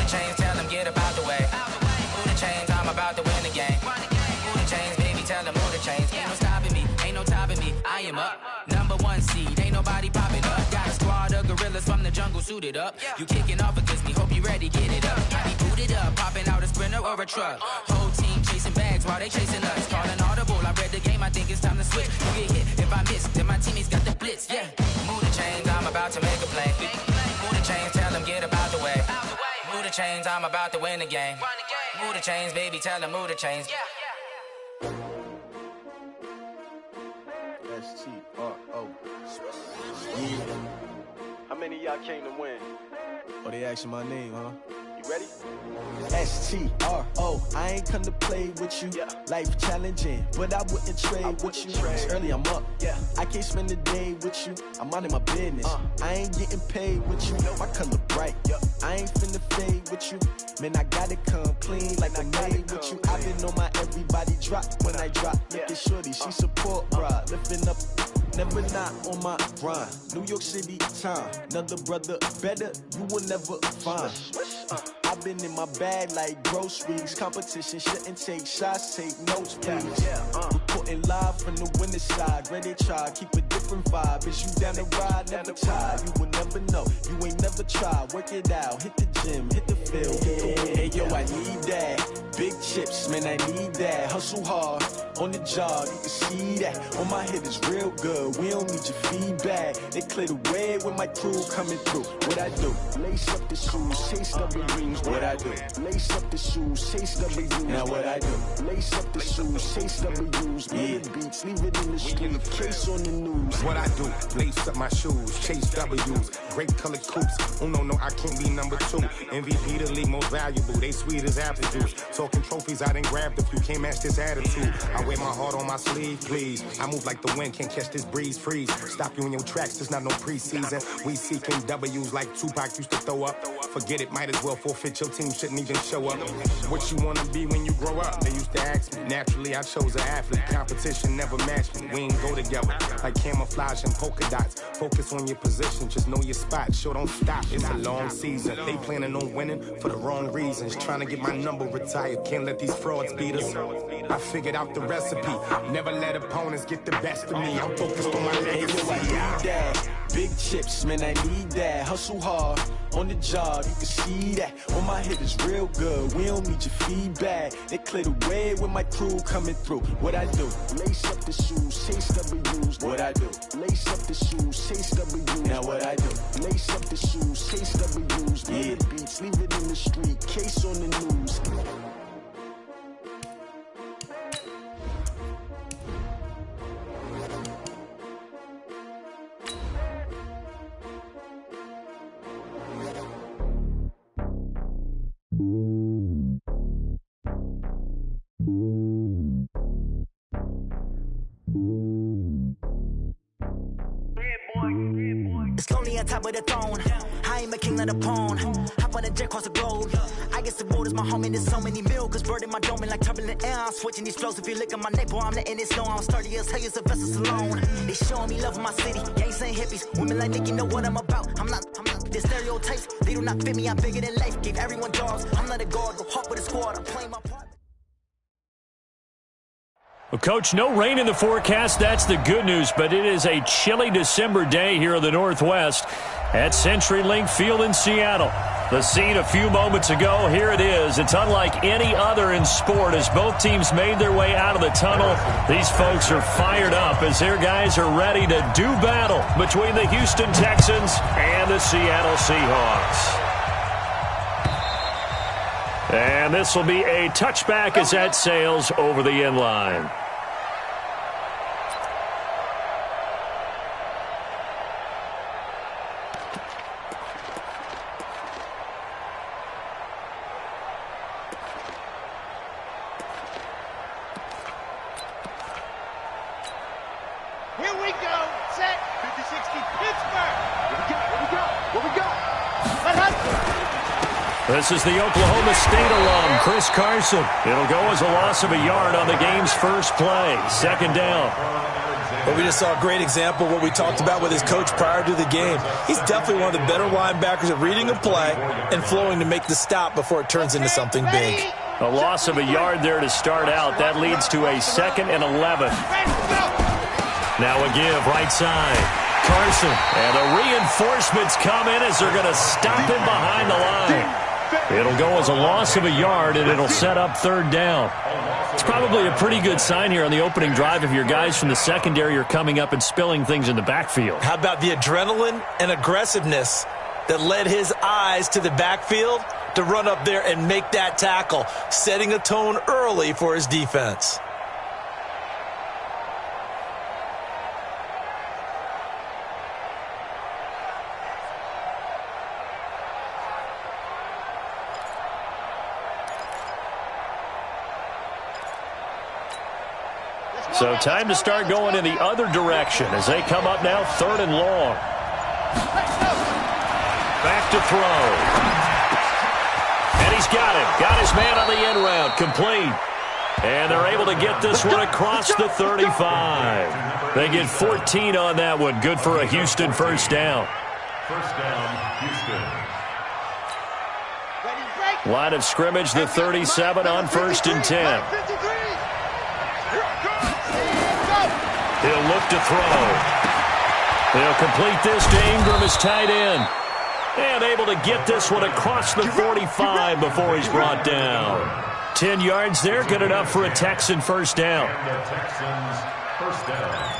the chains, tell them get about the way. Move the chains, I'm about to win the game. Move the chains, baby, tell them move the chains. Ain't no stopping me, ain't no topping me. I am up, #1 seed, ain't nobody popping up. Got a squad of gorillas from the jungle suited up. You kicking off against me, hope you ready, get it up. I be booted up, popping out a Sprinter or a truck. Whole team chasing bags while they chasing us. Calling audible, I read the game, I think it's time to switch. You get hit if I miss, then my teammates got the blitz, yeah. Move the chains, I'm about to make a play. Move the chains, tell them get about the way. Move the chains, I'm about to win the game. Move the chains, baby, tell them move the chains. S-T-R-O. How many of y'all came to win? Oh, they asking my name, huh? You ready? S-T-R-O. I ain't come to play with you. Life challenging, but I wouldn't trade with you. It's early, I'm up. I can't spend the day with you. I'm minding my business. I ain't getting paid with you. My color bright. I ain't finna fade with you. Man, I gotta come clean like I made with you. I've been on my everybody drop when I drop. Look at shorty, she support bra. Lifting up, never not on my grind. New York City time. Another brother better, you will never find. I've been in my bag like groceries. Competition shouldn't take shots, take notes, please. Reporting live from the winning side. Ready to try, keep a different vibe. Is you down the ride, never tired. You will never know, you ain't never tried. Work it out, hit the gym, hit the field. Hey yo, I need that. Big chips, man, I need that. Hustle hard, on the job, you can see that. On my head is real good, we don't need your feedback. They clear the way with my crew coming through. What I do? Lace up the shoes, chase W's. What I do? Lace up the shoes, chase W's. Now what I do? Lace up the shoes, chase W's. Yeah, beats, leave it in the street, case on the news. What I do? Lace up my shoes, chase W's. Great colored coops. Oh no, I can't be #2. MVP the league most valuable. They sweet as apple juice. Talking trophies, I done grabbed a few. Can't match this attitude. I wear my heart on my sleeve, please. I move like the wind, can't catch this breeze. Freeze. Stop you in your tracks. There's not no preseason. We seeking W's like Tupac used to throw up. Forget it, might as well forfeit. Your team shouldn't even show up. What you wanna be when you grow up? They used to ask me. Naturally, I chose an athlete. Competition never matched me. We ain't go together like camouflage and polka dots. Focus on your position, just know your spot. Sure, don't stop. It's a long season. They planning on winning for the wrong reasons. Trying to get my number retired. Can't let these frauds beat us. I figured out the recipe. Never let opponents get the best of me. I'm focused on my legacy. I need that. Big chips, man, I need that. Hustle hard, on the job, you can see that. On my head is real good, we don't need your feedback. They clear the way with my crew coming through. What I do? Lace up the shoes, chase W's. What I do? Lace up the shoes, chase W's. Now what I do? Lace up the shoes, chase W's. Yeah, beats, leave it in the street, case on the news. It's lonely on top of the throne. I am a king of the pawn. Hop on a jet across the globe. I guess the road is my home and there's so many milkers birding my dome and like turbulent air. I'm switching these flows. If you look at my neck, boy, I'm letting it snow. I'm sturdy as hell, it's a vessel alone. They showing me love in my city. Gangs ain't hippies. Women like Nick, you know what I'm about. I'm not the stereotypes. They do not fit me. I'm bigger than life. Gave everyone jobs. I'm not a guard. Go hop with a squad. I'm playing my part. Well, Coach, no rain in the forecast. That's the good news, but it is a chilly December day here in the Northwest at CenturyLink Field in Seattle. The scene a few moments ago, here it is. It's unlike any other in sport as both teams made their way out of the tunnel. These folks are fired up as their guys are ready to do battle between the Houston Texans and the Seattle Seahawks. And this will be a touchback as that sails over the end line. Here we go. Set. 50-60. Pittsburgh. What we got? This is the Oklahoma State alum, Chris Carson. It'll go as a loss of a yard on the game's first play. Second down. Well, we just saw a great example of what we talked about with his coach prior to the game. He's definitely one of the better linebackers at reading a play and flowing to make the stop before it turns into something big. A loss of a yard there to start out. That leads to a 2nd and 11. Now a give, right side. Carson. And the reinforcements come in as they're going to stop him behind the line. It'll go as a loss of a yard, and it'll set up 3rd down. It's probably a pretty good sign here on the opening drive if your guys from the secondary are coming up and spilling things in the backfield. How about the adrenaline and aggressiveness that led his eyes to the backfield to run up there and make that tackle, setting a tone early for his defense. So time to start going in the other direction as they come up now 3rd and long. Back to throw. And he's got it. Got his man on the end route. Complete. And they're able to get this one across the 35. They get 14 on that one. Good for a Houston first down. First down, Houston. Line of scrimmage, the 37 on 1st and 10. He'll look to throw. He'll complete this to Ingram as tight end. And able to get this one across the 45 before he's brought down. 10 yards there, good enough for a Texan first down. The Texans first down.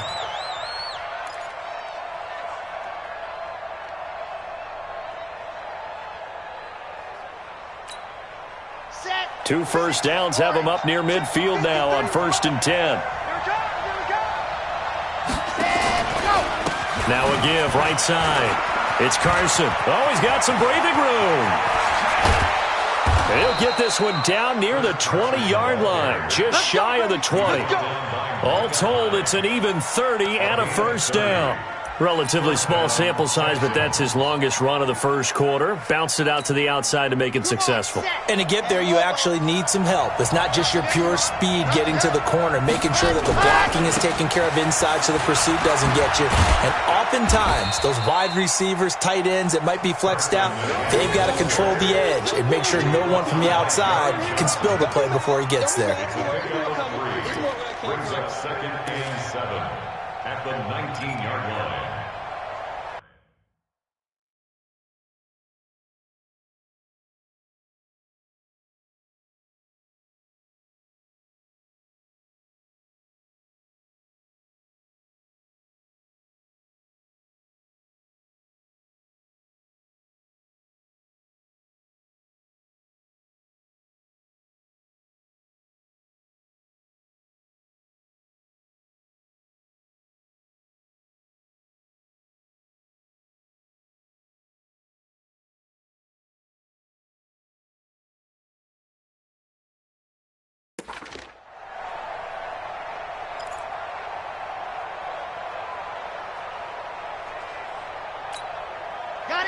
Two first downs have him up near midfield now on 1st and 10. Now a give, right side. It's Carson. Oh, he's got some breathing room. He'll get this one down near the 20-yard line, just shy of the 20. All told, it's an even 30 and a first down. Relatively small sample size, but that's his longest run of the first quarter. Bounced it out to the outside to make it successful. And to get there, you actually need some help. It's not just your pure speed getting to the corner, making sure that the blocking is taken care of inside so the pursuit doesn't get you. And oftentimes, those wide receivers, tight ends that might be flexed out, they've got to control the edge and make sure no one from the outside can spill the play before he gets there. Brings up 2nd and 7 at the 19-yard line.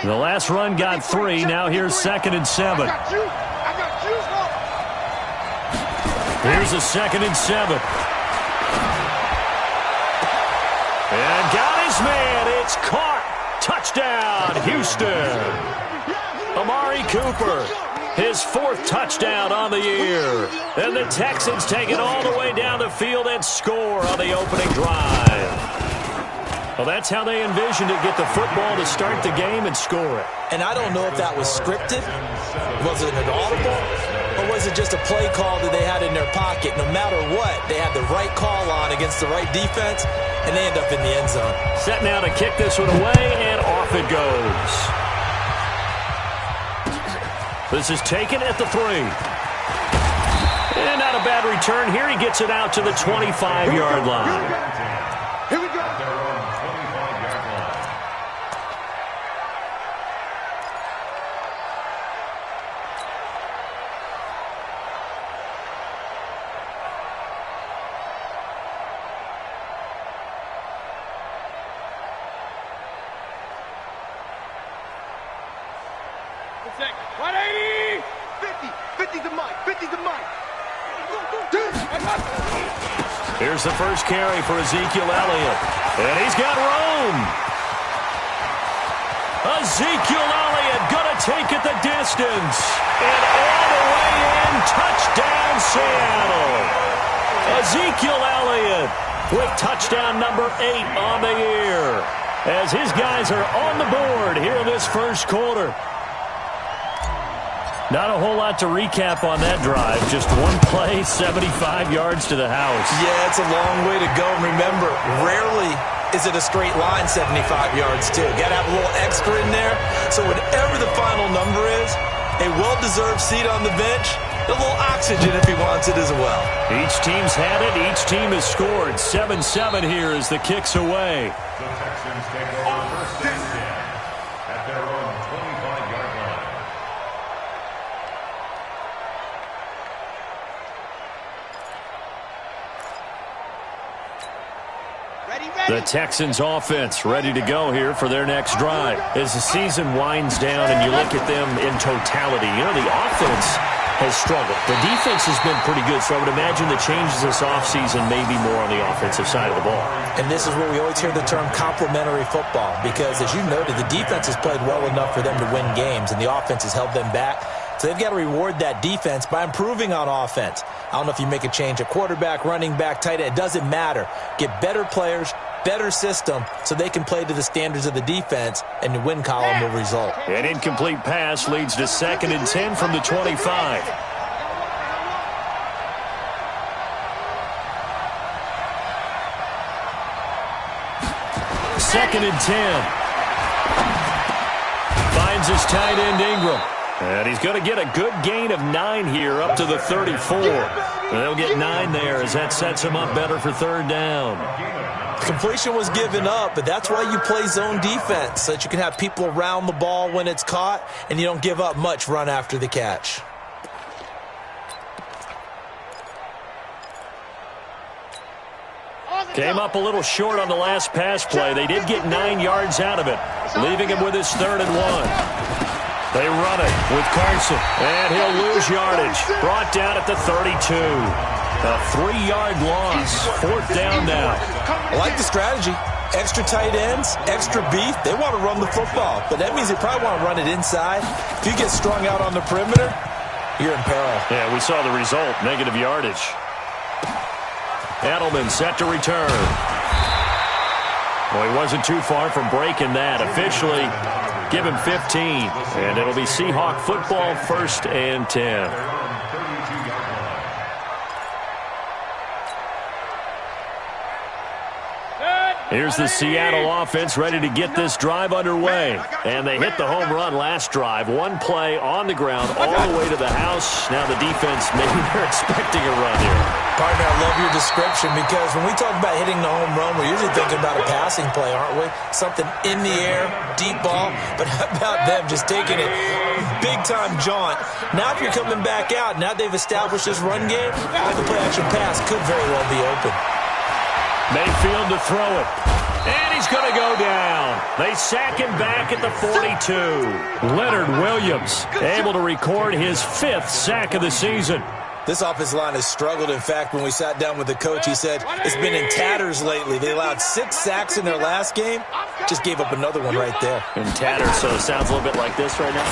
The last run got 3. Now here's 2nd and 7. Here's a 2nd and 7. And got his man. It's caught. Touchdown, Houston. Amari Cooper, his 4th touchdown on the year. And the Texans take it all the way down the field and score on the opening drive. Well, that's how they envisioned it, get the football to start the game and score it. And I don't know if that was scripted, was it an audible, or was it just a play call that they had in their pocket? No matter what, they had the right call on against the right defense, and they end up in the end zone. Set now to kick this one away, and off it goes. This is taken at the 3. And not a bad return here. He gets it out to the 25-yard line. Here we go. At their own 25-yard line. One sec. 180. 50. 50 to Mike. 50 to Mike. Here's Here's the first carry for Ezekiel Elliott. And he's got room. Ezekiel Elliott going to take it the distance. And all the way in, touchdown Seattle. Ezekiel Elliott with touchdown number 8 on the year, as his guys are on the board here in this first quarter. Not a whole lot to recap on that drive. Just one play, 75 yards to the house. Yeah, it's a long way to go. And remember, rarely is it a straight line 75 yards, too. Got to have a little extra in there. So whatever the final number is, a well-deserved seat on the bench, a little oxygen if he wants it as well. Each team's had it. Each team has scored. 7-7 here as the kick's away. The Texans take over first and 10 at their own 25-yard line. The Texans offense ready to go here for their next drive. As the season winds down and you look at them in totality, you know, the offense has struggled. The defense has been pretty good, so I would imagine the changes this offseason may be more on the offensive side of the ball. And this is where we always hear the term complementary football, because as you noted, the defense has played well enough for them to win games, and the offense has held them back. So they've got to reward that defense by improving on offense. I don't know if you make a change at quarterback, running back, tight end. It doesn't matter. Get better players, better system, so they can play to the standards of the defense, and the win column will result. An incomplete pass leads to 2nd and 10 from the 25. Second and 10. Finds his tight end Ingram. And he's going to get a good gain of 9 here up to the 34. And they'll get 9 there as that sets him up better for 3rd down. Completion was given up, but that's why you play zone defense, so that you can have people around the ball when it's caught, and you don't give up much run after the catch. Came up a little short on the last pass play. They did get 9 yards out of it, leaving him with his 3rd and 1. They run it with Carson, and he'll lose yardage. Brought down at the 32. A 3-yard loss. 4th down now. I like the strategy. Extra tight ends, extra beef. They want to run the football, but that means they probably want to run it inside. If you get strung out on the perimeter, you're in peril. Yeah, we saw the result. Negative yardage. Edelman set to return. Well, he wasn't too far from breaking that. Officially, give him 15. And it'll be Seahawk football, 1st and 10. Here's the Seattle offense ready to get this drive underway. And they hit the home run last drive. 1 play on the ground all the way to the house. Now the defense, maybe they're expecting a run here. Partner, I love your description, because when we talk about hitting the home run, we're usually thinking about a passing play, aren't we? Something in the air, deep ball. But how about them just taking it big-time jaunt? Now if you're coming back out, now they've established this run game, the play-action pass could very well be open. Mayfield to throw it. And he's going to go down. They sack him back at the 42. Leonard Williams able to record his 5th sack of the season. This offensive line has struggled. In fact, when we sat down with the coach, he said it's been in tatters lately. They allowed 6 sacks in their last game. Just gave up another one right there. In tatters, so it sounds a little bit like this right now.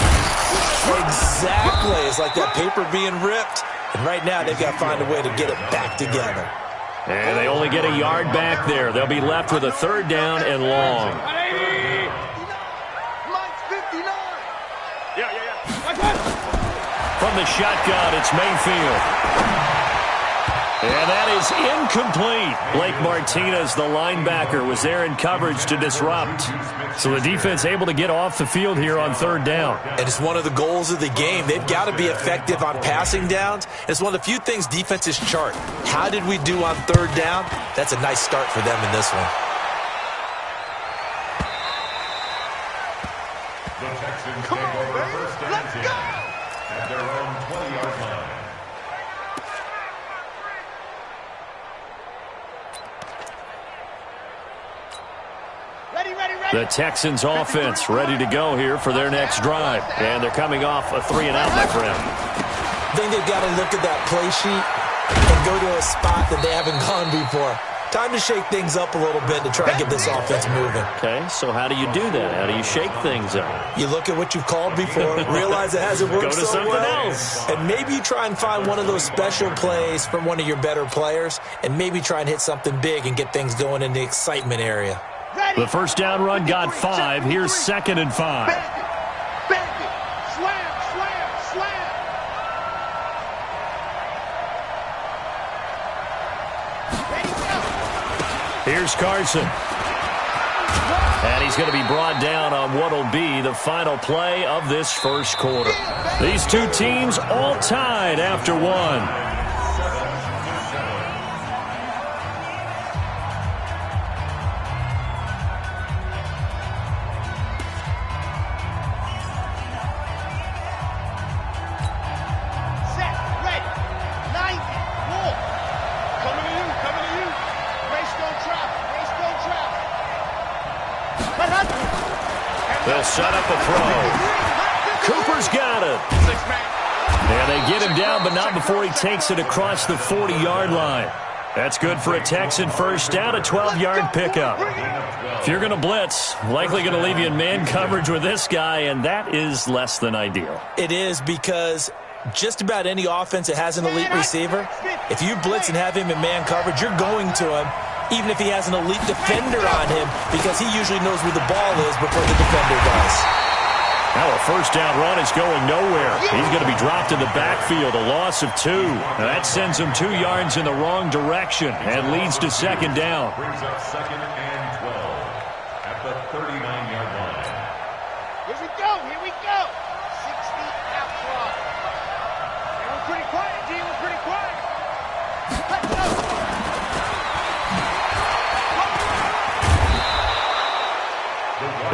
Exactly. It's like that paper being ripped. And right now, they've got to find a way to get it back together. And they only get a yard back there. They'll be left with a 3rd down and long. From the shotgun, it's Mayfield. And that is incomplete. Blake Martinez, the linebacker, was there in coverage to disrupt. So the defense able to get off the field here on 3rd down. And it's one of the goals of the game. They've got to be effective on passing downs. It's one of the few things defenses chart. How did we do on 3rd down? That's a nice start for them in this one. The Texans take over 1st and 10 at their own 20-yard line. The Texans offense ready to go here for their next drive. And they're coming off a 3-and-out, my friend. I think they've got to look at that play sheet and go to a spot that they haven't gone before. Time to shake things up a little bit to try and get this offense moving. Okay, so how do you do that? How do you shake things up? You look at what you've called before, realize it hasn't worked so well. Go to something else. And maybe you try and find one of those special plays from one of your better players, and maybe try and hit something big and get things going in the excitement area. The first down run got 5. Here's 2nd and 5. Here's Carson. And he's going to be brought down on what will be the final play of this first quarter. These two teams all tied after 1. They'll set up a throw. Cooper's got it. And they get him down, but not before he takes it across the 40-yard line. That's good for a Texan first down, a 12-yard pickup. If you're going to blitz, likely going to leave you in man coverage with this guy, and that is less than ideal. It is, because just about any offense that has an elite receiver, if you blitz and have him in man coverage, you're going to him, even if he has an elite defender on him, because he usually knows where the ball is before the defender does. Now a first down run is going nowhere. He's going to be dropped in the backfield, a loss of 2. Now that sends him 2 yards in the wrong direction and leads to 2nd down. Brings up 2nd and 12 at the 39-yard line. Here we go, here we go. 60 out front. And we're pretty quiet, D, we're pretty quiet. Let's go.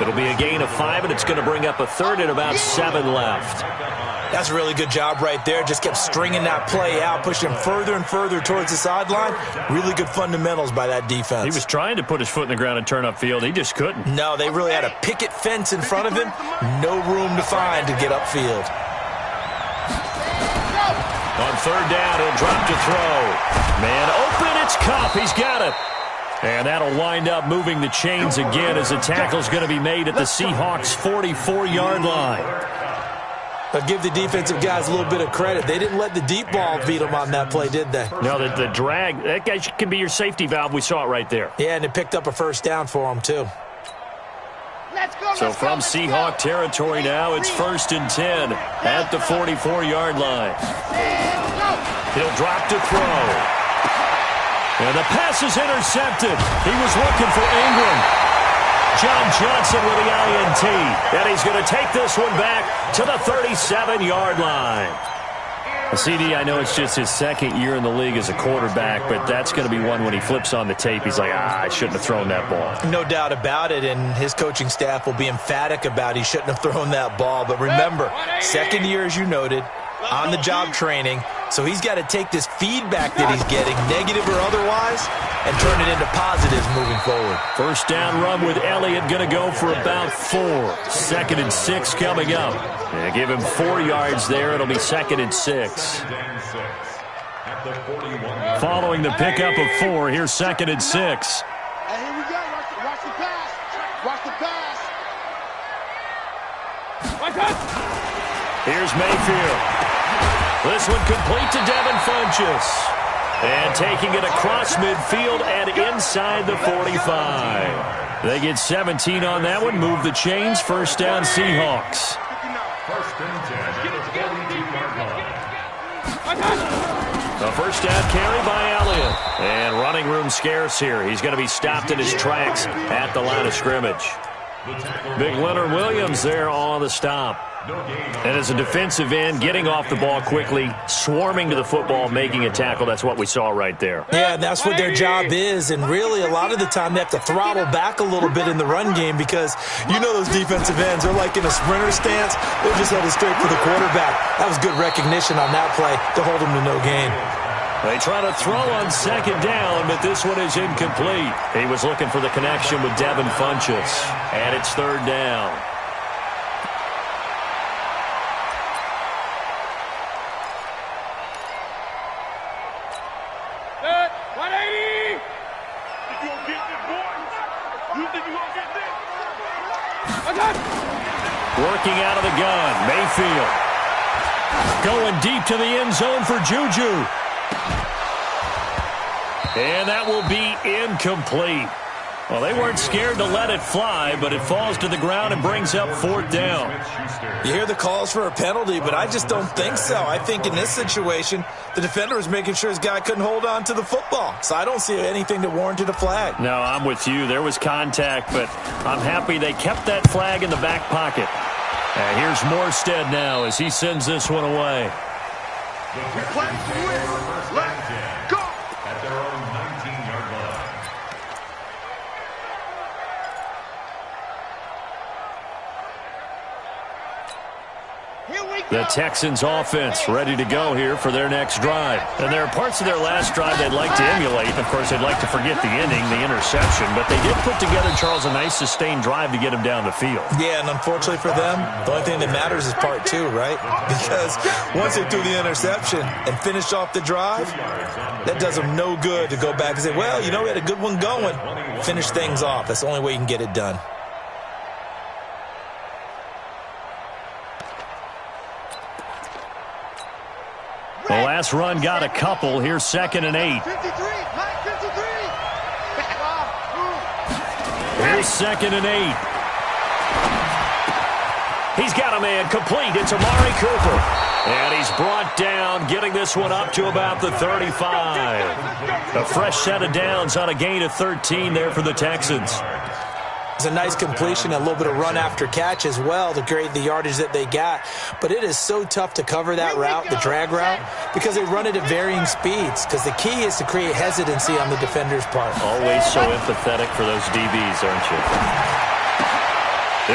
It'll be a gain of 5, and it's going to bring up a 3rd and about 7 left. That's a really good job right there. Just kept stringing that play out, pushing him further and further towards the sideline. Really good fundamentals by that defense. He was trying to put his foot in the ground and turn upfield. He just couldn't. No, they really had a picket fence in front of him. No room to find to get upfield. On 3rd down, he'll drop to throw. Man open, it's Kupp. He's got it. And that'll wind up moving the chains again as the tackle's going to be made at the Seahawks' 44-yard line. I'll give the defensive guys a little bit of credit. They didn't let the deep ball beat them on that play, did they? No, the drag, that guy can be your safety valve. We saw it right there. Yeah, and it picked up a first down for them, too. So from Seahawk territory now, it's 1st and 10 at the 44-yard line. He'll drop to throw. And the pass is intercepted. He was looking for Ingram. John Johnson with the INT. And he's going to take this one back to the 37-yard line. CD, I know it's just his 2nd year in the league as a quarterback, but that's going to be one when he flips on the tape. He's like, I shouldn't have thrown that ball. No doubt about it, and his coaching staff will be emphatic about he shouldn't have thrown that ball. But remember, 2nd year, as you noted, on-the-job training, so he's got to take this feedback that he's getting, negative or otherwise, and turn it into positives moving forward. First down run with Elliott, going to go for about 4. 2nd and 6 coming up. Yeah, give him 4 yards there. It'll be 2nd and 6. Following the pickup of 4, here's 2nd and 6. Hey, here we go. Watch the pass. Watch the pass. Watch out. Here's Mayfield. This one complete to Devin Funchess. And taking it across midfield and inside the 45. They get 17 on that one. Move the chains. First down, Seahawks. 1st and 10 at the 42-yard line. The first down carry by Elliott. And running room scarce here. He's going to be stopped in his tracks at the line of scrimmage. Big Leonard Williams there on the stop. And as a defensive end, getting off the ball quickly, swarming to the football, making a tackle, that's what we saw right there. Yeah, and that's what their job is, and really a lot of the time they have to throttle back a little bit in the run game because you know those defensive ends are like in a sprinter stance. They're just headed straight for the quarterback. That was good recognition on that play to hold him to no gain. They try to throw on 2nd down, but this one is incomplete. He was looking for the connection with Devin Funchess, and it's 3rd down. Working out of the gun, Mayfield. Going deep to the end zone for Juju. And that will be incomplete. Well, they weren't scared to let it fly, but it falls to the ground and brings up 4th down. You hear the calls for a penalty, but I just don't think so. I think in this situation, the defender was making sure his guy couldn't hold on to the football. So I don't see anything that warranted a flag. No, I'm with you. There was contact, but I'm happy they kept that flag in the back pocket. Here's Morstead now as he sends this one away. Let's go! At their own 19-yard line. The Texans offense ready to go here for their next drive. And there are parts of their last drive they'd like to emulate. Of course, they'd like to forget the ending, the interception. But they did put together, Charles, a nice sustained drive to get him down the field. Yeah, and unfortunately for them, the only thing that matters is part 2, right? Because once they threw the interception and finished off the drive, that does them no good to go back and say, well, you know, we had a good one going. Finish things off. That's the only way you can get it done. The last run got a couple. Here's 2nd and 8. 53. Here's 2nd and 8. He's got a man complete. It's Amari Cooper. And he's brought down, getting this one up to about the 35. A fresh set of downs on a gain of 13 there for the Texans. It's a nice completion, a little bit of run after catch as well to create the yardage that they got. But it is so tough to cover that route, the drag route, because they run it at varying speeds. Because the key is to create hesitancy on the defender's part. Always so empathetic for those DBs, aren't you?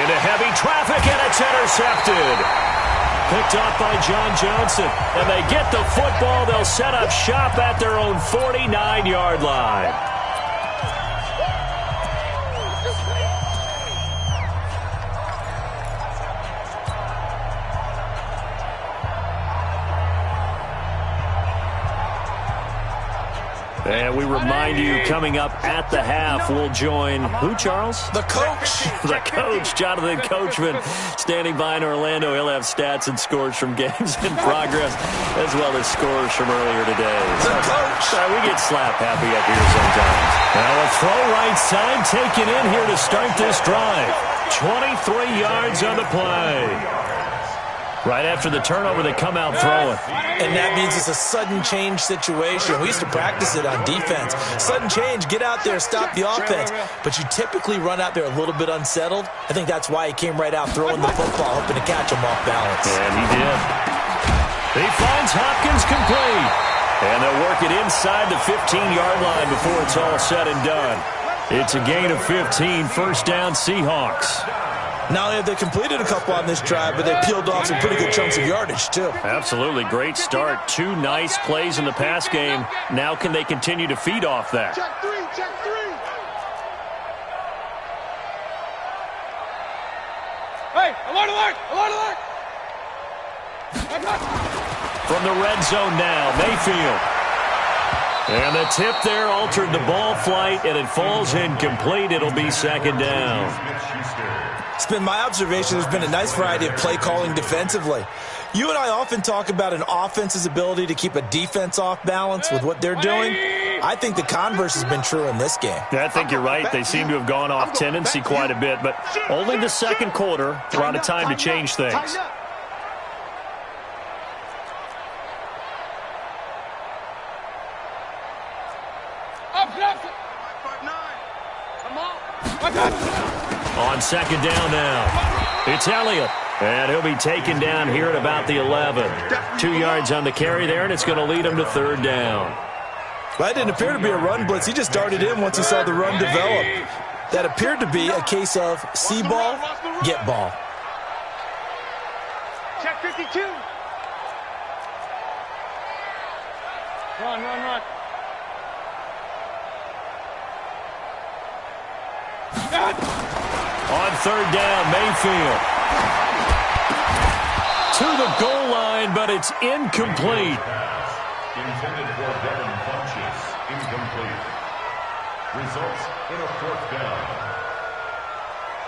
Into heavy traffic, and it's intercepted. Picked off by John Johnson. And they get the football. They'll set up shop at their own 49-yard line. And we remind you, coming up at the half, we'll join who, Charles? The coach. The coach, Jonathan Coachman, standing by in Orlando. He'll have stats and scores from games in progress, as well as scores from earlier today. The coach. We get slap happy up here sometimes. Now a throw right side taken in here to start this drive. 23 yards on the play. Right after the turnover, they come out throwing. And that means it's a sudden change situation. We used to practice it on defense. Sudden change, get out there, stop the offense. But you typically run out there a little bit unsettled. I think that's why he came right out throwing the football, hoping to catch him off balance. And he did. He finds Hopkins complete. And they'll work it inside the 15-yard line before it's all said and done. It's a gain of 15, 1st down Seahawks. Not only have they completed a couple on this drive, but they peeled off some pretty good chunks of yardage, too. Absolutely. Great start. 2 nice plays in the pass game. Now can they continue to feed off that? Check 3. Hey, alert! From the red zone now, Mayfield. And the tip there altered the ball flight, and it falls incomplete. It'll be 2nd down. It's been my observation there's been a nice variety of play calling defensively. You and I often talk about an offense's ability to keep a defense off balance with what they're doing. I think the converse has been true in this game. Yeah, I think you're right. They seem to have gone off tendency quite a bit, but only the 2nd quarter, a lot of time to change things. On 2nd down now, it's Elliott. And he'll be taken down here at about the 11. 2 yards on the carry there, and it's going to lead him to 3rd down. That didn't appear to be a run blitz. He just darted in once he saw the run develop. That appeared to be a case of see ball, get ball. Check 52. Run. On 3rd down, Mayfield. To the goal line, but it's incomplete. Intended for Devin Funches. Incomplete. Results in a 4th down.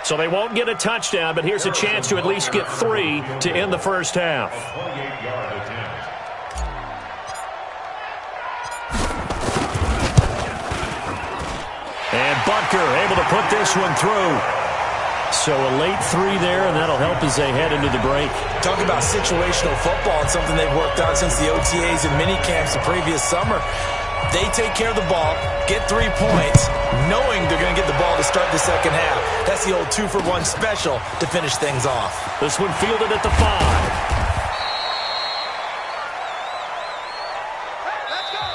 So they won't get a touchdown, but here's a chance to at least get 3 to end the first half. And Butker able to put this one through. So a late 3 there, and that'll help as they head into the break. Talk about situational football and something they've worked on since the OTAs and mini camps the previous summer. They take care of the ball, get 3 points, knowing they're going to get the ball to start the second half. That's the old 2-for-1 special to finish things off. This one fielded at the 5.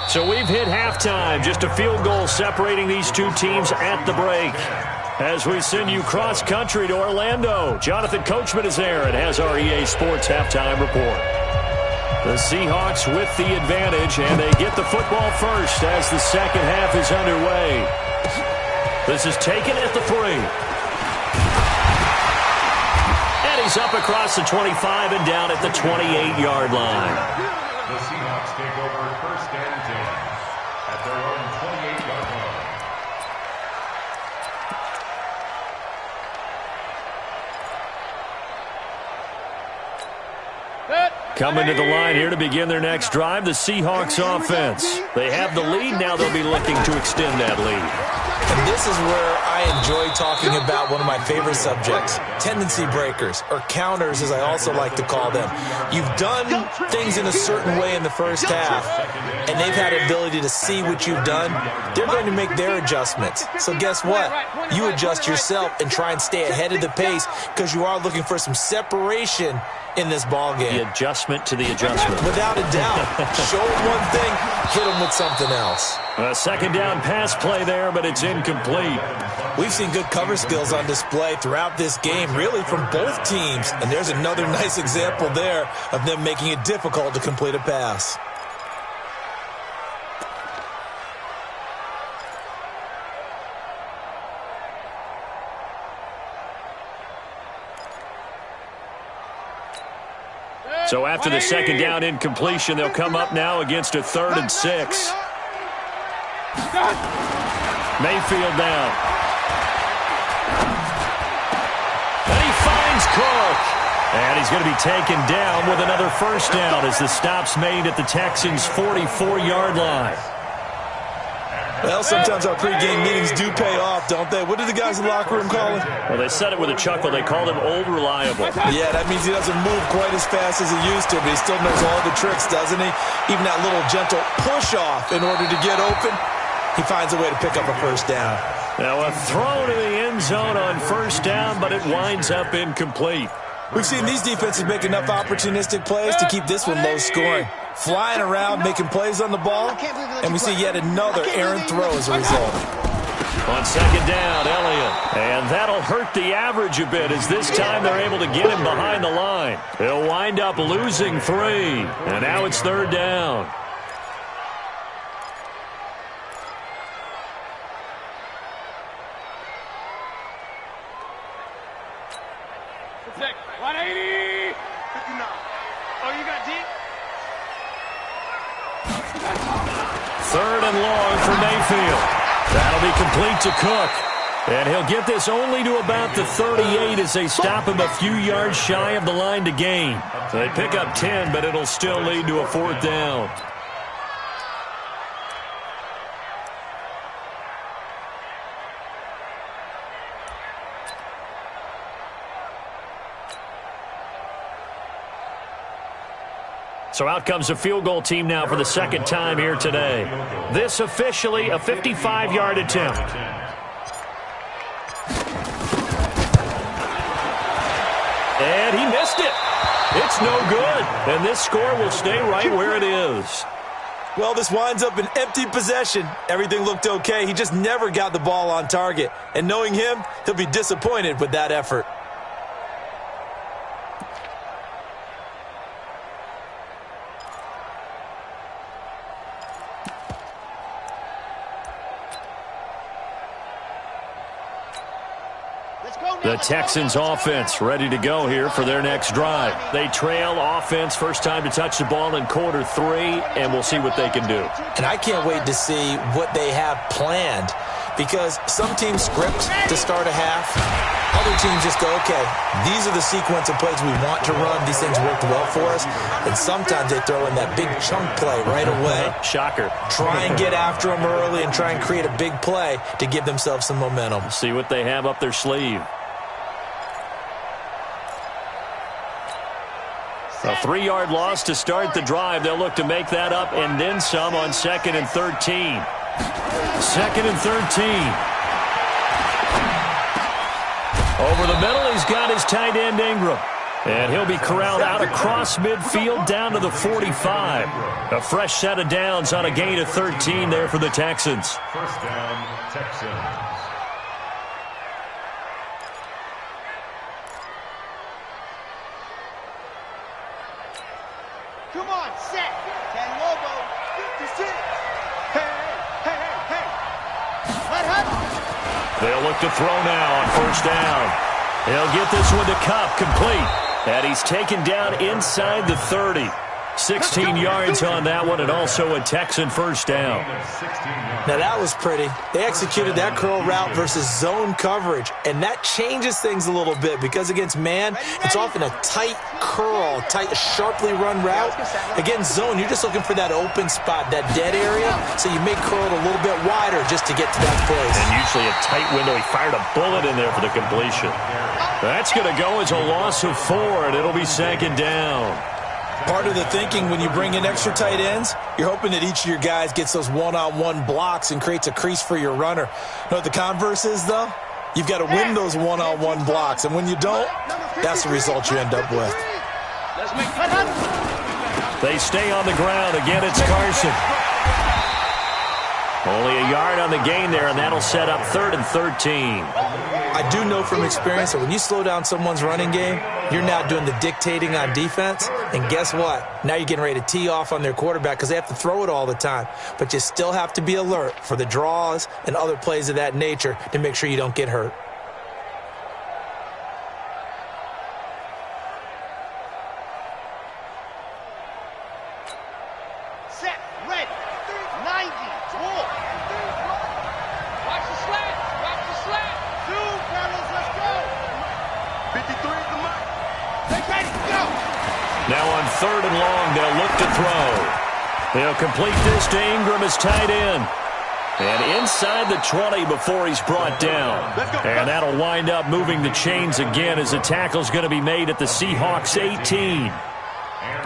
So we've hit halftime. Just a field goal separating these two teams at the break. As we send you cross-country to Orlando, Jonathan Coachman is there and has our EA Sports halftime report. The Seahawks with the advantage, and they get the football first as the second half is underway. This is taken at the 3. And he's up across the 25 and down at the 28-yard line. The Seahawks take over first and 10 at their own 28-yard line. Coming to the line here to begin their next drive, the Seahawks offense. They have the lead. Now they'll be looking to extend that lead. And this is where I enjoy talking about one of my favorite subjects, tendency breakers, or counters as I also like to call them. You've done things in a certain way in the first half, and they've had the ability to see what you've done. They're going to make their adjustments. So guess what? You adjust yourself and try and stay ahead of the pace because you are looking for some separation in this ball game. The adjustment to the adjustment. Without a doubt. Show them one thing, hit them with something else. A second down pass play there, but it's incomplete. We've seen good cover skills on display throughout this game, really from both teams. And there's another nice example there of them making it difficult to complete a pass. So after the second down incompletion, they'll come up now against a 3rd and 6. Mayfield down. And he finds Cook. And he's going to be taken down with another first down as the stop's made at the Texans' 44-yard line. Well, sometimes our pregame meetings do pay off, don't they? What did the guys in the locker room call him? Well, they said it with a chuckle. They called him Old Reliable. Yeah, that means he doesn't move quite as fast as he used to, but he still knows all the tricks, doesn't he? Even that little gentle push-off in order to get open, he finds a way to pick up a first down. Now a throw to the end zone on first down, but it winds up incomplete. We've seen these defenses make enough opportunistic plays to keep this one low scoring. Flying around, making plays on the ball, and we see yet another errant throw as a result. On second down, Elliott. And that'll hurt the average a bit as this time they're able to get him behind the line. He'll wind up losing 3. And now it's 3rd down. Protect. 180. 59. Oh, you got deep? 3rd and long for Mayfield. That'll be complete to Cook. And he'll get this only to about the 38 as they stop him a few yards shy of the line to gain. So they pick up 10, but it'll still lead to a 4th down. So out comes a field goal team now for the second time here today. This officially a 55-yard attempt. And he missed it. It's no good. And this score will stay right where it is. Well, this winds up an empty possession. Everything looked okay. He just never got the ball on target. And knowing him, he'll be disappointed with that effort. The Texans offense ready to go here for their next drive. They trail offense, first time to touch the ball in quarter 3, and we'll see what they can do. And I can't wait to see what they have planned because some teams script to start a half. Other teams just go, okay, these are the sequence of plays we want to run. These things worked well for us. And sometimes they throw in that big chunk play right away. Shocker. Try and get after them early and try and create a big play to give themselves some momentum. See what they have up their sleeve. A 3-yard loss to start the drive. They'll look to make that up and then some on 2nd and 13. 2nd and 13. Over the middle, he's got his tight end, Ingram. And he'll be corralled out across midfield down to the 45. A fresh set of downs on a gain of 13 there for the Texans. First down, Texans. Come on, set. Ken Lobo, 56. Hey, hey, hey, hey. Let happen. They'll look to throw now on first down. He'll get this one to Cup, complete. And he's taken down inside the 30. 16 yards on that one, and also a Texan first down. Now that was pretty. They executed that curl route versus zone coverage, and that changes things a little bit because against man, it's often a tight curl, tight, sharply run route. Against zone, you're just looking for that open spot, that dead area, so you may curl it a little bit wider just to get to that place. And usually a tight window. He fired a bullet in there for the completion. That's going to go as a loss of 4, and it'll be 2nd down. Part of the thinking when you bring in extra tight ends, you're hoping that each of your guys gets those one-on-one blocks and creates a crease for your runner. You know what the converse is, though? You've got to win those one-on-one blocks, and when you don't, that's the result you end up with. They stay on the ground. Again, it's Carson. Only a yard on the gain there, and that'll set up 3rd and 13. I do know from experience that when you slow down someone's running game, you're now doing the dictating on defense. And guess what? Now you're getting ready to tee off on their quarterback because they have to throw it all the time. But you still have to be alert for the draws and other plays of that nature to make sure you don't get hurt. Set, ready, 90, roll. Watch the slant, watch the slant. 2, fellas, let's go. 53 at the mark. They ready, go. Now on 3rd and long, they'll look to throw. They'll complete this to Ingram as tight end. And inside the 20 before he's brought down. And that'll wind up moving the chains again as the tackle's going to be made at the Seahawks 18.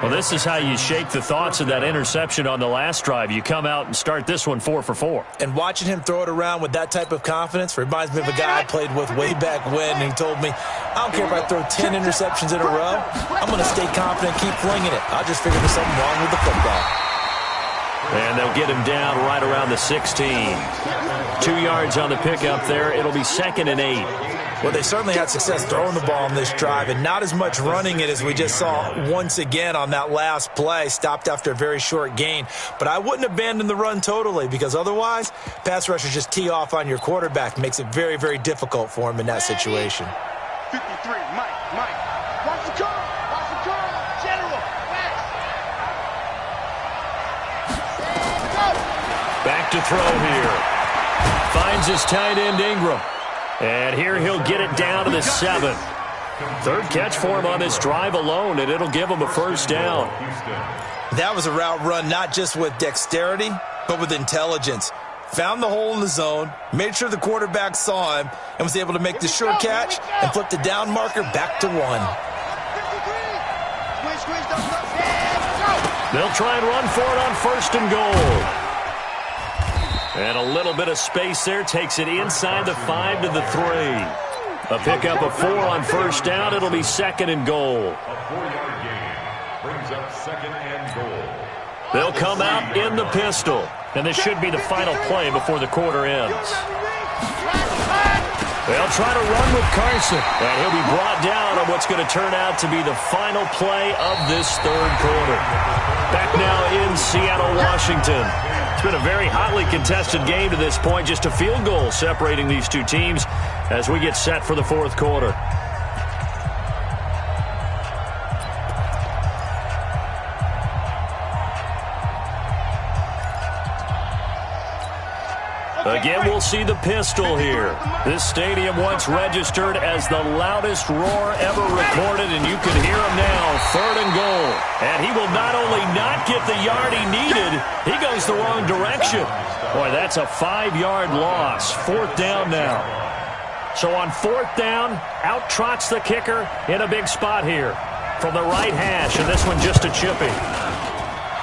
Well, this is how you shake the thoughts of that interception on the last drive. You come out and start this one 4 for 4. And watching him throw it around with that type of confidence reminds me of a guy I played with way back when, and he told me, I don't care if I throw 10 interceptions in a row. I'm going to stay confident and keep flinging it. I'll just figure there's something wrong with the football. And they'll get him down right around the 16. 2 yards on the pickup there. It'll be 2nd and 8. Well, they certainly had success throwing the ball on this drive and not as much running it as we just saw once again on that last play. Stopped after a very short gain. But I wouldn't abandon the run totally because otherwise, pass rushers just tee off on your quarterback. Makes it very, very difficult for him in that situation. 53, Mike. Watch the curl, general, fast. Go. Back to throw here. Finds his tight end, Ingram. And here he'll get it down to the 7. 3rd catch for him on this drive alone, and it'll give him a first down. That was a route run not just with dexterity, but with intelligence. Found the hole in the zone, made sure the quarterback saw him, and was able to make the sure catch and flip the down marker back to 1. They'll try and run for it on 1st and goal. And a little bit of space there takes it inside the 5 to the 3. A pickup of 4 on first down. It'll be 2nd and goal. A 4-yard gain brings up 2nd and goal. They'll come out in the pistol. And this should be the final play before the quarter ends. They'll try to run with Carson. And he'll be brought down on what's going to turn out to be the final play of this 3rd quarter. Back now in Seattle, Washington. It's been a very hotly contested game to this point. Just a field goal separating these two teams as we get set for the 4th quarter. Again, we'll see the pistol here. This stadium once registered as the loudest roar ever recorded, and you can hear him now, 3rd and goal. And he will not only not get the yard he needed, he goes the wrong direction. Boy, that's a 5-yard loss. 4th down now. So on 4th down, out trots the kicker in a big spot here from the right hash, and this one just a chippy.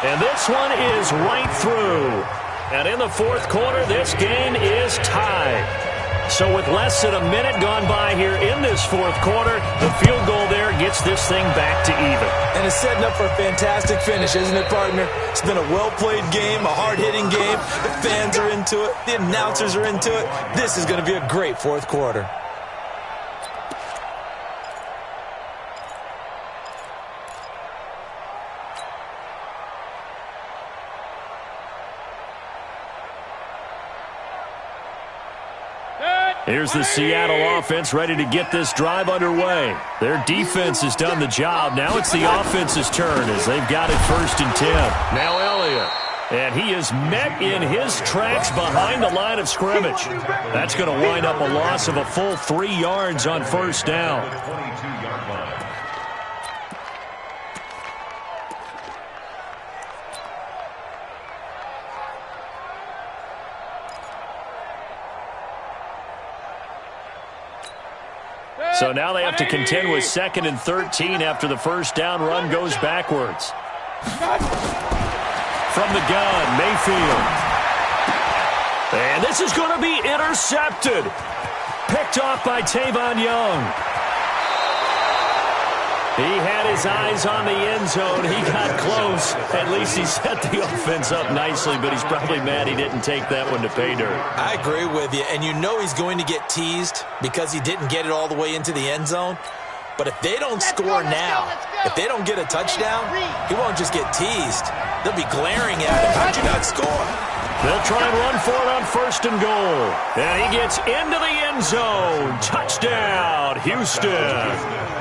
And this one is right through. And in the 4th quarter, this game is tied. So with less than a minute gone by here in this 4th quarter, the field goal there gets this thing back to even. And it's setting up for a fantastic finish, isn't it, partner? It's been a well-played game, a hard-hitting game. The fans are into it. The announcers are into it. This is going to be a great 4th quarter. Here's the Seattle offense ready to get this drive underway. Their defense has done the job. Now it's the offense's turn as they've got it 1st and 10. Now Elliott. And he is met in his tracks behind the line of scrimmage. That's going to wind up a loss of a full 3 yards on 1st down. So now they have to contend with 2nd and 13 after the 1st down run goes backwards. From the gun, Mayfield. And this is going to be intercepted. Picked off by Tavon Young. He had his eyes on the end zone. He got close. At least he set the offense up nicely, but he's probably mad he didn't take that one to pay dirt. I agree with you, and you know he's going to get teased because he didn't get it all the way into the end zone. But if they don't score now, if they don't get a touchdown, he won't just get teased. They'll be glaring at him. How'd you not score? They'll try and run for it on 1st and goal. And he gets into the end zone. Touchdown, Houston.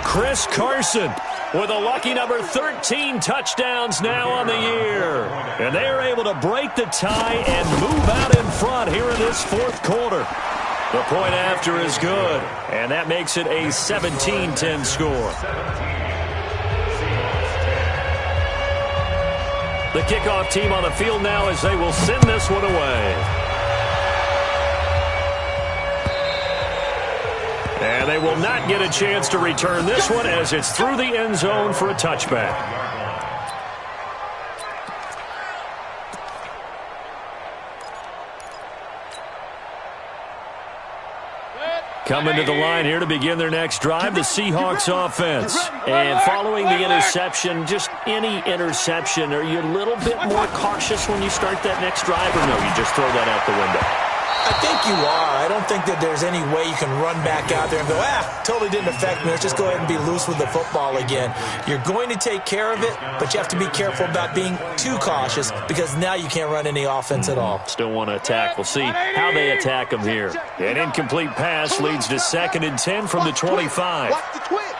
Chris Carson with a lucky number 13 touchdowns now on the year. And they are able to break the tie and move out in front here in this 4th quarter. The point after is good, and that makes it a 17-10 score. The kickoff team on the field now as they will send this one away. And they will not get a chance to return this one as it's through the end zone for a touchback. Coming to the line here to begin their next drive, the Seahawks offense. And following the interception, just any interception, are you a little bit more cautious when you start that next drive, or no, you just throw that out the window? I think you are. I don't think that there's any way you can run back out there and go, totally didn't affect me. Let's just go ahead and be loose with the football again. You're going to take care of it, but you have to be careful about being too cautious because now you can't run any offense at all. Still want to attack. We'll see how they attack them here. An incomplete pass leads to 2nd and 10 from the 25. Watch the twist.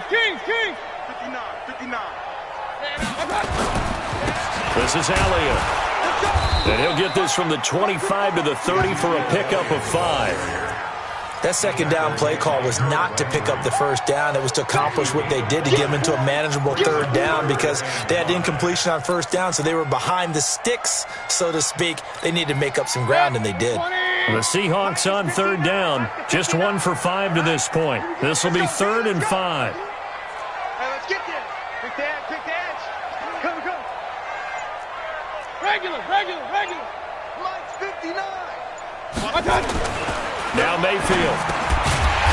King. 59. This is Elliott. And he'll get this from the 25 to the 30 for a pickup of 5. That 2nd down play call was not to pick up the 1st down. It was to accomplish what they did to get them into a manageable 3rd down because they had incompletion on 1st down, so they were behind the sticks, so to speak. They needed to make up some ground, and they did. The Seahawks on 3rd down, just 1 for 5 to this point. This will be 3rd and 5. Let's get there. Pick the edge. Come. Regular. Lights 59. Now Mayfield.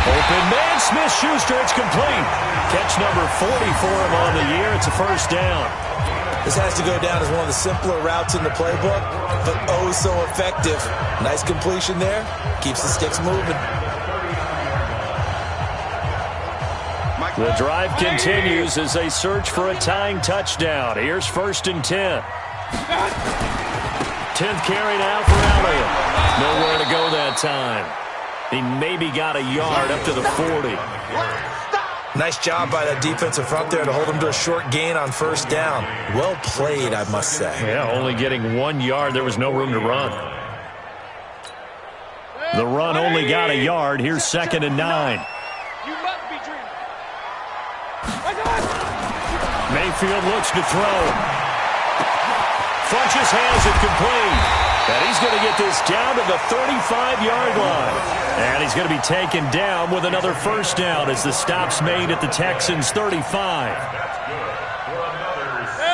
Open man, Smith-Schuster, it's complete. Catch number 40 for him on the year. It's a 1st down. This has to go down as one of the simpler routes in the playbook, but oh so effective. Nice completion there. Keeps the sticks moving. The drive continues as they search for a tying touchdown. Here's 1st and 10. 10th carry now for Elliott. Nowhere to go that time. He maybe got a yard up to the 40. Nice job by that defensive front there to hold him to a short gain on first down. Well played, I must say. Yeah, only getting 1 yard. There was no room to run. The run only got a yard. Here's 2nd and 9. You must be dreaming. Mayfield looks to throw. Funches has it complete. And he's going to get this down to the 35-yard line. And he's going to be taken down with another first down as the stop's made at the Texans' 35.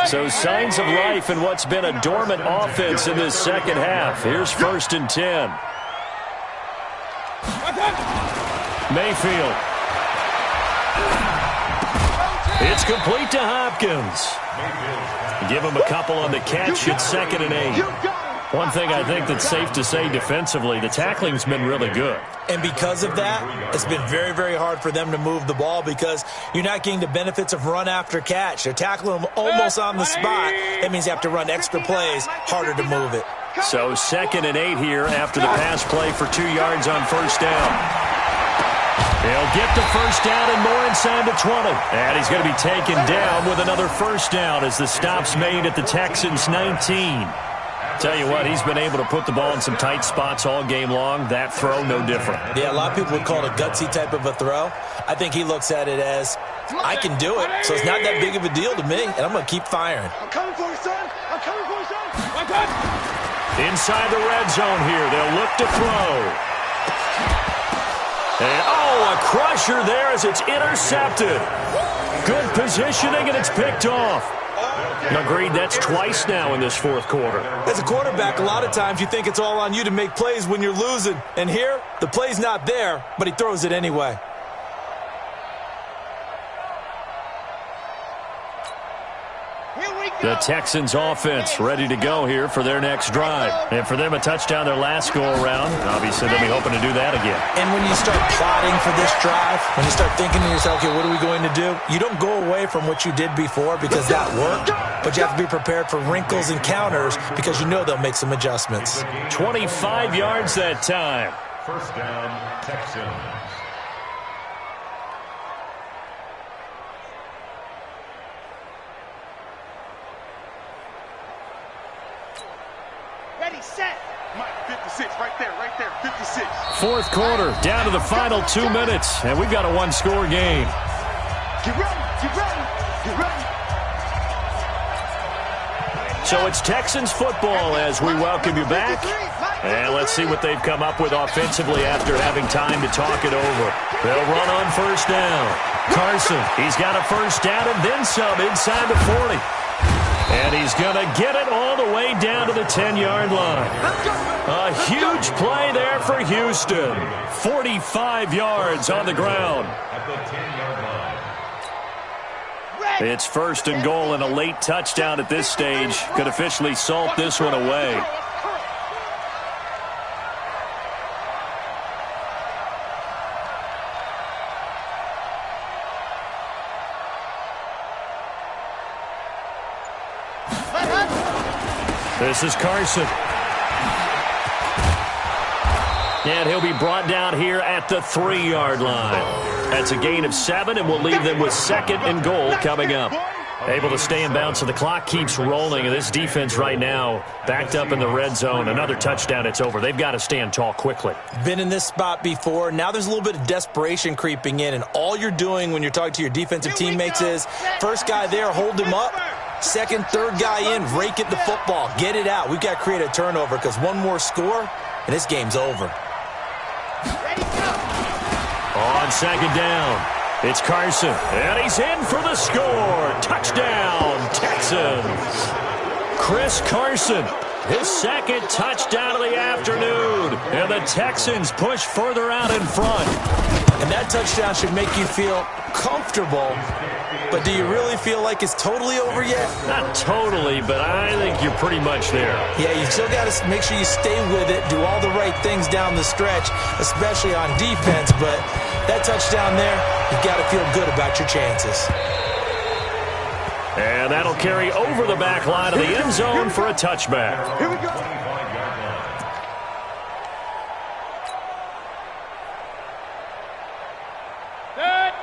So signs of life in what's been a dormant offense in this second half. Here's 1st and 10. Mayfield. It's complete to Hopkins. Give him a couple on the catch at 2nd and 8. One thing I think that's safe to say defensively, the tackling's been really good. And because of that, it's been very, very hard for them to move the ball because you're not getting the benefits of run after catch. They're tackling them almost on the spot. That means you have to run extra plays, harder to move it. So 2nd and 8 here after the pass play for 2 yards on first down. He'll get the first down and more inside the 20. And he's going to be taken down with another first down as the stop's made at the Texans' 19. Tell you what, he's been able to put the ball in some tight spots all game long. That throw, no different. Yeah, a lot of people would call it a gutsy type of a throw. I think he looks at it as, I can do it, so it's not that big of a deal to me, and I'm going to keep firing. I'm coming for you, son. I'm coming for you, son. Inside the red zone here, they'll look to throw. And, a crusher there as it's intercepted. Good positioning, and it's picked off. Agreed, that's twice now in this fourth quarter. As a quarterback, a lot of times you think it's all on you to make plays when you're losing. And here, the play's not there, but he throws it anyway. The Texans offense ready to go here for their next drive. And for them, a touchdown their last go-around. Obviously, they'll be hoping to do that again. And when you start plotting for this drive, when you start thinking to yourself, okay, what are we going to do? You don't go away from what you did before because that worked, but you have to be prepared for wrinkles and counters because you know they'll make some adjustments. 25 yards that time. First down, Texans. Ready, set. Mike, 56, right there, 56. Fourth quarter, down to the final 2 minutes, and we've got a one-score game. Get ready, get ready, get ready. So it's Texans football as we welcome you back. And let's see what they've come up with offensively after having time to talk it over. They'll run on first down. Carson, he's got a first down and then some inside the 40. And he's going to get it all the way down to the 10-yard line. A huge play there for Houston. 45 yards on the ground. At the 10-yard line. It's first and goal and a late touchdown at this stage. Could officially salt this one away. This is Carson. And he'll be brought down here at the 3-yard line. That's a gain of 7, and we'll leave them with 2nd and goal coming up. Able to stay in bounds, so the clock keeps rolling. And this defense right now backed up in the red zone. Another touchdown, it's over. They've got to stand tall quickly. Been in this spot before. Now there's a little bit of desperation creeping in, and all you're doing when you're talking to your defensive teammates is first guy there, hold him up. Second, third guy in, rake at the football. Get it out. We've got to create a turnover because one more score, and this game's over. On second down, it's Carson, and he's in for the score. Touchdown, Texans. Chris Carson, his second touchdown of the afternoon. And the Texans push further out in front. And that touchdown should make you feel comfortable. But do you really feel like it's totally over yet? Not totally, but I think you're pretty much there. Yeah, you still got to make sure you stay with it, do all the right things down the stretch, especially on defense. But that touchdown there, you've got to feel good about your chances. And that'll carry over the back line of the end zone for a touchback. Here we go.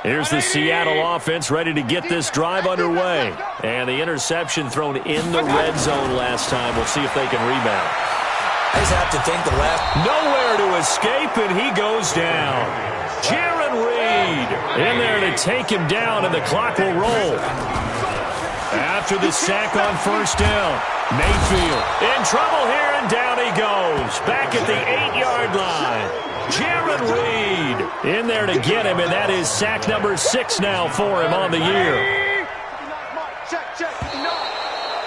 Set. Here's the Seattle offense ready to get this drive underway. And the interception thrown in the red zone last time. We'll see if they can rebound. I just have to think the left. Nowhere to escape, and he goes down. Jaron Reed in there to take him down, and the clock will roll. After the sack on first down, Mayfield in trouble here, and down he goes. Back at the 8-yard line. Jaron Reed in there to get him, and that is sack number 6 now for him on the year. Check.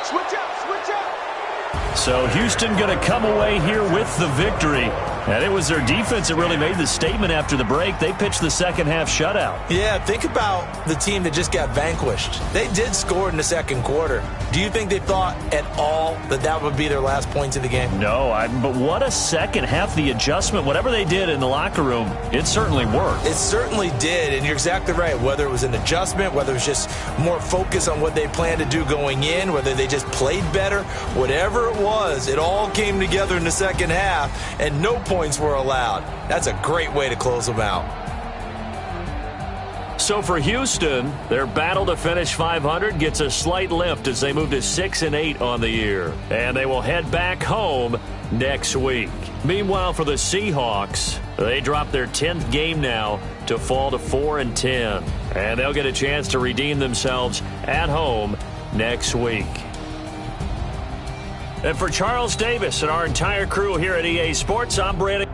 Switch out. So Houston going to come away here with the victory. And it was their defense that really made the statement after the break. They pitched the second half shutout. Yeah, think about the team that just got vanquished. They did score in the second quarter. Do you think they thought at all that that would be their last points of the game? No, but what a second half. The adjustment, whatever they did in the locker room, it certainly worked. It certainly did, and you're exactly right. Whether it was an adjustment, whether it was just more focus on what they planned to do going in, whether they just played better, whatever it was, it all came together in the second half, and no points were allowed. That's a great way to close them out. So for Houston, their battle to finish 500 gets a slight lift as they move to 6-8 on the year. And they will head back home next week. Meanwhile, for the Seahawks, they drop their 10th game now to fall to 4-10. And they'll get a chance to redeem themselves at home next week. And for Charles Davis and our entire crew here at EA Sports, I'm Brandon.